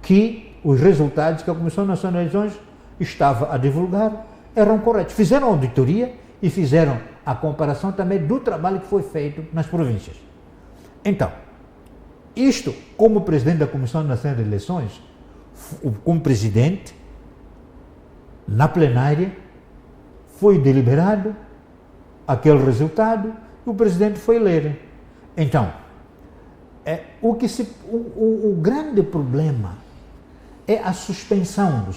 que os resultados que a Comissão Nacional de Eleições estava a divulgar eram corretos. Fizeram auditoria e fizeram a comparação também do trabalho que foi feito nas províncias. Então, isto, como presidente da Comissão Nacional de Eleições, como presidente, na plenária, foi deliberado aquele resultado e o presidente foi ler. Então, o grande problema é a suspensão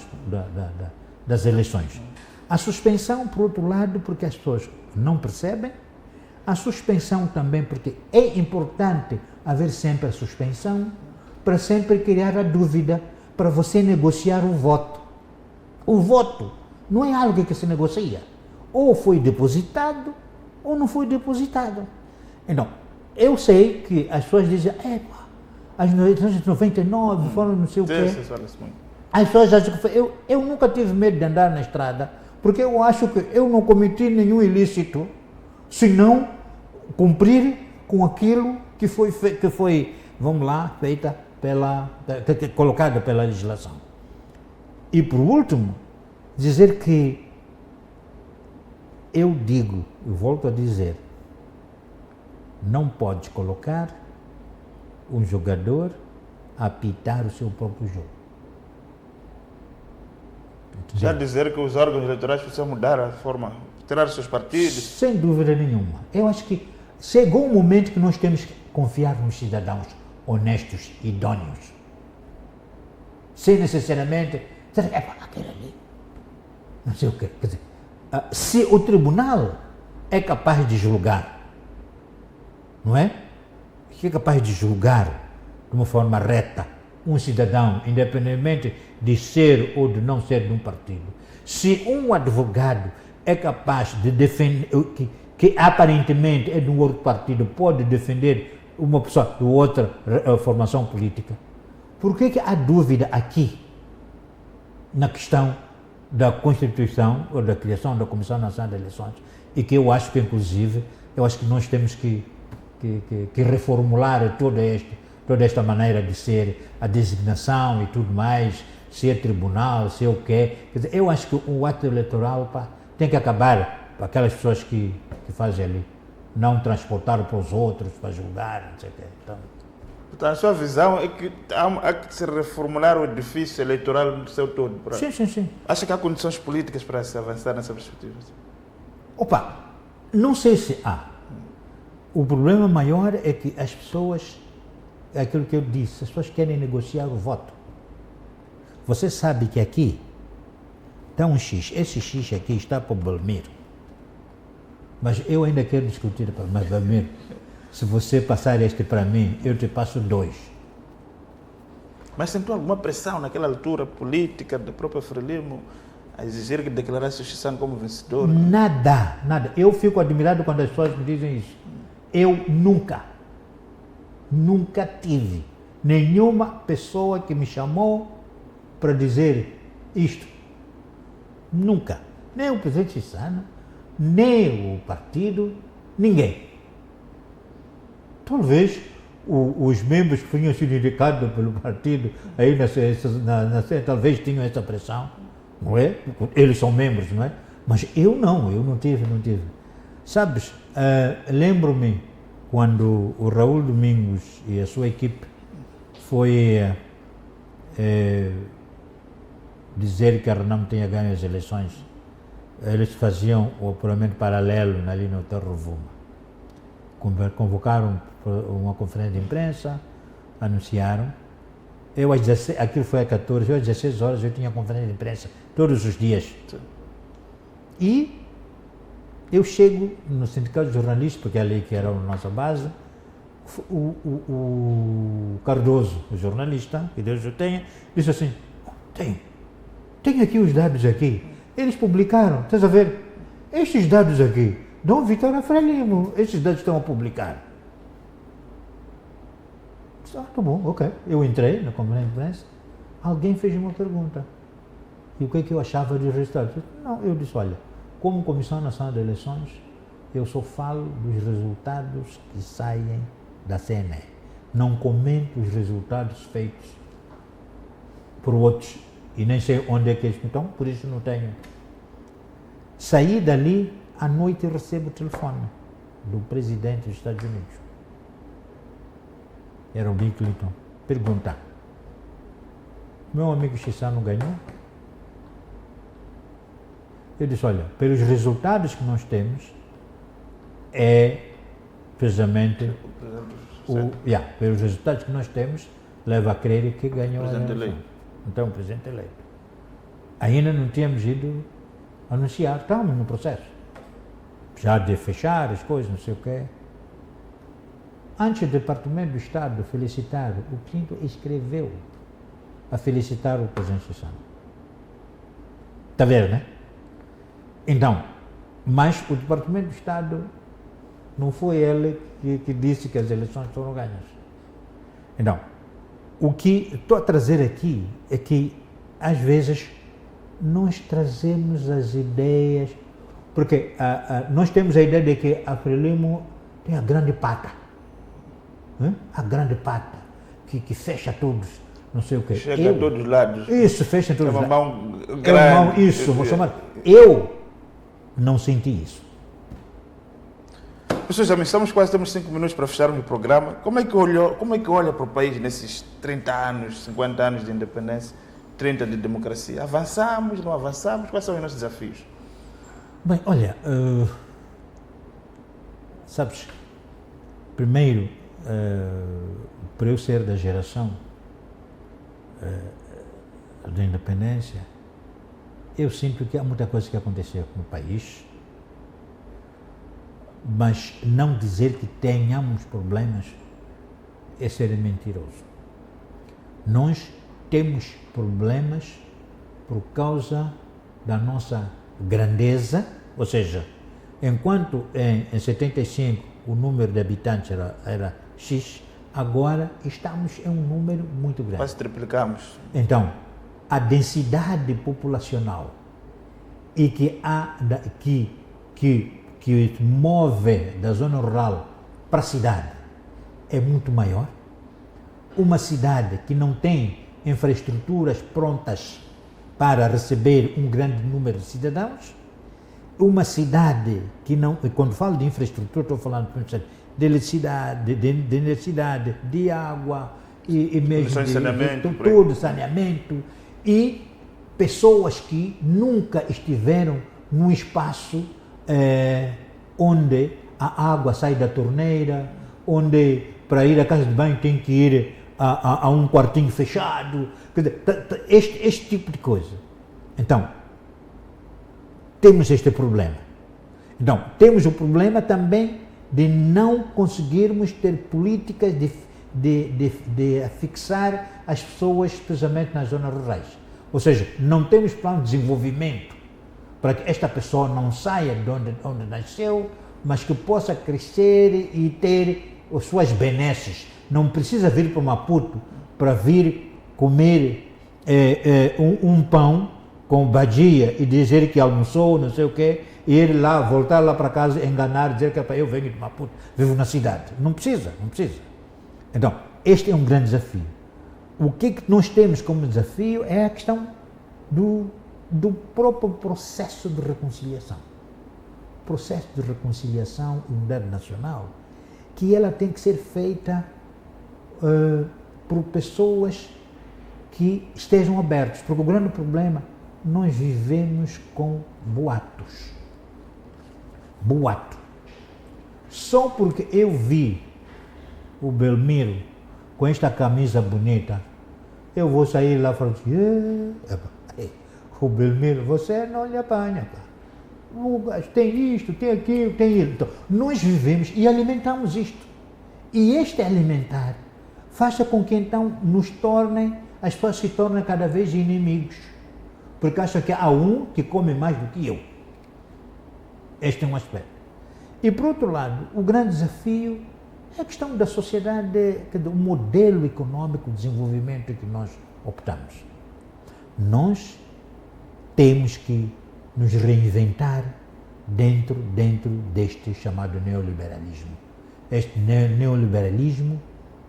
das eleições. A suspensão, por outro lado, porque as pessoas não percebem, a suspensão também porque é importante haver sempre a suspensão para sempre criar a dúvida, para você negociar o voto. O voto não é algo que se negocia. Ou foi depositado ou não foi depositado. Então, eu sei que as pessoas dizem, as eleições de 99 foram não sei o quê. As pessoas acham que foi. Eu nunca tive medo de andar na estrada Porque eu acho que eu não cometi nenhum ilícito, senão cumprir com aquilo que foi, vamos lá, feita colocada pela legislação. E por último, dizer que eu volto a dizer, não pode colocar um jogador a apitar o seu próprio jogo. Já dizer que os órgãos eleitorais precisam mudar a forma, tirar os seus partidos? Sem dúvida nenhuma. Eu acho que chegou um momento que nós temos que confiar nos cidadãos honestos, idôneos. Sem necessariamente dizer, aquele ali, não sei o quê. Quer dizer, se o tribunal é capaz de julgar, não é? Que é capaz de julgar de uma forma reta um cidadão, independentemente de ser ou de não ser de um partido. Se um advogado é capaz de defender, que aparentemente é de um outro partido, pode defender uma pessoa de outra formação política, por que há dúvida aqui na questão da Constituição ou da criação da Comissão Nacional de Eleições? E que eu acho que, inclusive, que nós temos que reformular toda esta maneira de ser, a designação e tudo mais, ser tribunal, ser o quê. Quer dizer, eu acho que o ato eleitoral tem que acabar para aquelas pessoas que fazem ali, não transportar para os outros, para julgar, não sei o quê. Então, a sua visão é que há que se reformular o edifício eleitoral no seu todo? Sim. Acha que há condições políticas para se avançar nessa perspectiva? Não sei se há. O problema maior é que as pessoas, é aquilo que eu disse, as pessoas querem negociar o voto. Você sabe que aqui está um X, esse X aqui está para o Belmiro. Mas eu ainda quero discutir para o Belmiro. Se você passar este para mim, eu te passo 2. Mas sentiu alguma pressão naquela altura política do próprio Frelimo a exigir que declarasse o Chissano como vencedor? Nada. Eu fico admirado quando as pessoas me dizem isso. Eu nunca tive nenhuma pessoa que me chamou para dizer isto. Nunca. Nem o presidente Chissano, nem o partido, ninguém. Talvez os membros que tinham sido indicados pelo partido, aí talvez tinham essa pressão, não é? Eles são membros, não é? Mas eu não tive. Sabes, lembro-me quando o Raul Domingos e a sua equipe foi dizer que a Renamo tinha ganho as eleições. Eles faziam o apuramento paralelo ali no Terro Vuma. Convocaram uma conferência de imprensa, anunciaram. Aquilo foi às 14, às 16 horas eu tinha conferência de imprensa todos os dias. E eu chego no Sindicato de Jornalistas, porque é ali que era a nossa base, o Cardoso, o jornalista, que Deus o tenha, disse assim, tem aqui os dados aqui. Eles publicaram, estás a ver? Estes dados aqui, Dom Vitória Frelimo, estes dados estão a publicar. Tá bom, ok. Eu entrei na conferência de imprensa, alguém fez uma pergunta. E o que é que eu achava dos resultados? Eu disse, olha, como Comissão Nacional de Eleições, eu só falo dos resultados que saem da CNE. Não comento os resultados feitos por outros. E nem sei onde é que eles estão, por isso não tenho. Saí dali, à noite eu recebo o telefone do presidente dos Estados Unidos. Era o Bill Clinton. Pergunta, meu amigo Chissano ganhou? Eu disse, olha, pelos resultados que nós temos, precisamente, pelos resultados que nós temos, leva a crer que ganhou a eleição. Então, o presidente eleito. Ainda não tínhamos ido anunciar, estávamos no processo. Já de fechar as coisas, não sei o quê. Antes do Departamento do Estado felicitar, o Clinton escreveu a felicitar o presidente Chissano. Está vendo, né? Então, mas o Departamento do Estado não foi ele que disse que as eleições foram ganhas. Então, o que estou a trazer aqui é que, às vezes, nós trazemos as ideias, porque nós temos a ideia de que a Frelimo tem a grande pata, a grande pata, que fecha todos, não sei o quê. Chega a todos os lados. Isso, fecha todos os É uma lados. mão grande. Isso, vou chamar. Eu não senti isso. Professor Jamil, temos 5 minutos para fecharmos o programa. Como é que olha para o país nesses 30 anos, 50 anos de independência, 30 de democracia? Avançamos, não avançamos? Quais são os nossos desafios? Bem, olha, sabes, primeiro, para eu ser da geração da independência, eu sinto que há muita coisa que aconteceu no país, mas não dizer que tenhamos problemas é ser mentiroso. Nós temos problemas por causa da nossa grandeza, ou seja, enquanto em 75 o número de habitantes era X, agora estamos em um número muito grande. Quase triplicamos. Então, a densidade populacional e que move da zona rural para a cidade é muito maior. Uma cidade que não tem infraestruturas prontas para receber um grande número de cidadãos, uma cidade que não, e quando falo de infraestrutura, estou falando de eletricidade, de energia, de água, e mesmo de saneamento, tudo, saneamento, e pessoas que nunca estiveram num espaço onde a água sai da torneira, onde para ir à casa de banho tem que ir a um quartinho fechado, quer dizer, este tipo de coisa. Então, temos este problema. Então, temos o problema também de não conseguirmos ter políticas de fixar as pessoas, especialmente nas zonas rurais. Ou seja, não temos plano de desenvolvimento para que esta pessoa não saia de onde nasceu, mas que possa crescer e ter as suas benesses. Não precisa vir para Maputo para vir comer um pão com badia e dizer que almoçou, não sei o quê, e ir lá, voltar lá para casa, enganar, dizer que eu venho de Maputo, vivo na cidade. Não precisa. Então, este é um grande desafio. O que nós temos como desafio é a questão do próprio processo de reconciliação. Processo de reconciliação e unidade nacional, que ela tem que ser feita por pessoas que estejam abertas, porque o grande problema, nós vivemos com boatos. Boato. Só porque eu vi o Belmiro com esta camisa bonita, eu vou sair lá e falar assim, o Belmiro, você não lhe apanha, pá. Tem isto, tem aquilo, tem isso. Então, nós vivemos e alimentamos isto. E este alimentar faz com que então as pessoas se tornem cada vez inimigos. Porque acham que há um que come mais do que eu. Este é um aspecto. E por outro lado, o grande desafio é a questão da sociedade, do modelo econômico de desenvolvimento que nós optamos. Nós temos que nos reinventar dentro deste chamado neoliberalismo. Este neoliberalismo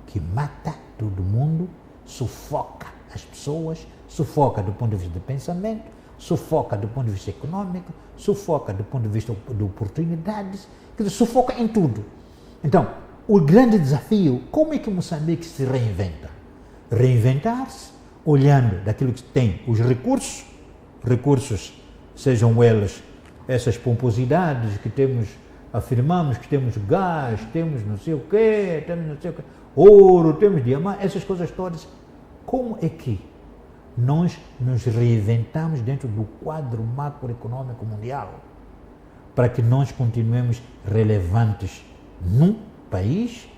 que mata todo mundo, sufoca as pessoas, sufoca do ponto de vista do pensamento, sufoca do ponto de vista econômico, sufoca do ponto de vista de oportunidades, quer dizer, sufoca em tudo. Então, o grande desafio, como é que Moçambique se reinventa? Reinventar-se olhando daquilo que tem os recursos, sejam elas essas pomposidades que temos, afirmamos que temos gás, temos não sei o quê, ouro, temos diamante, essas coisas todas. Como é que nós nos reinventamos dentro do quadro macroeconômico mundial para que nós continuemos relevantes no país,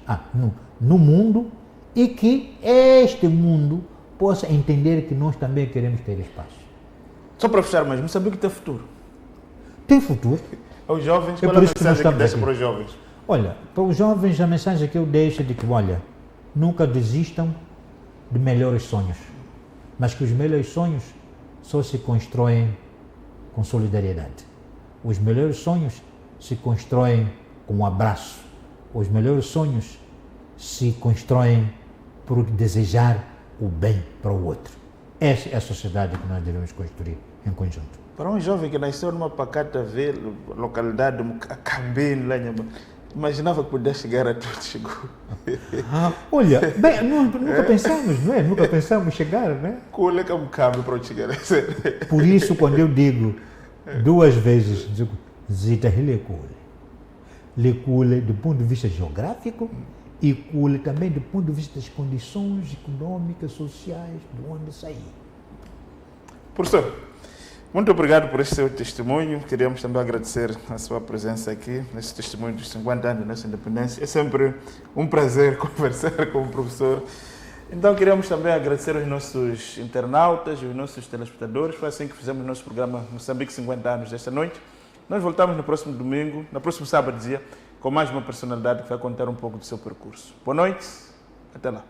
no mundo, e que este mundo possa entender que nós também queremos ter espaço. Só para fechar, mas Moçambique tem futuro? Tem futuro. Aos jovens, qual é a mensagem que deixa para os jovens? Olha, para os jovens a mensagem que eu deixo é de que, olha, nunca desistam de melhores sonhos, mas que os melhores sonhos só se constroem com solidariedade. Os melhores sonhos se constroem com um abraço. Os melhores sonhos se constroem por desejar o bem para o outro. Essa é a sociedade que nós devemos construir em conjunto. Para um jovem que nasceu numa pacata localidade de Mucambini, lá em Nhamba, imaginava que pudesse chegar a tudo, chegou. Olha, bem, nunca pensamos, não é? Nunca pensamos chegar, não é? Qual é que é um câmbio para chegar a ser? Por isso, quando eu digo 2 vezes, digo, Zita Lecule do ponto de vista geográfico e Cule também do ponto de vista das condições econômicas, sociais, de onde sair. Professor, muito obrigado por esse seu testemunho. Queríamos também agradecer a sua presença aqui, nesse testemunho dos 50 anos da nossa independência. É sempre um prazer conversar com o professor. Então, queríamos também agradecer aos nossos internautas, aos nossos telespectadores. Foi assim que fizemos o nosso programa Moçambique 50 anos desta noite. Nós voltamos no próximo domingo, no próximo sábado, com mais uma personalidade que vai contar um pouco do seu percurso. Boa noite, até lá.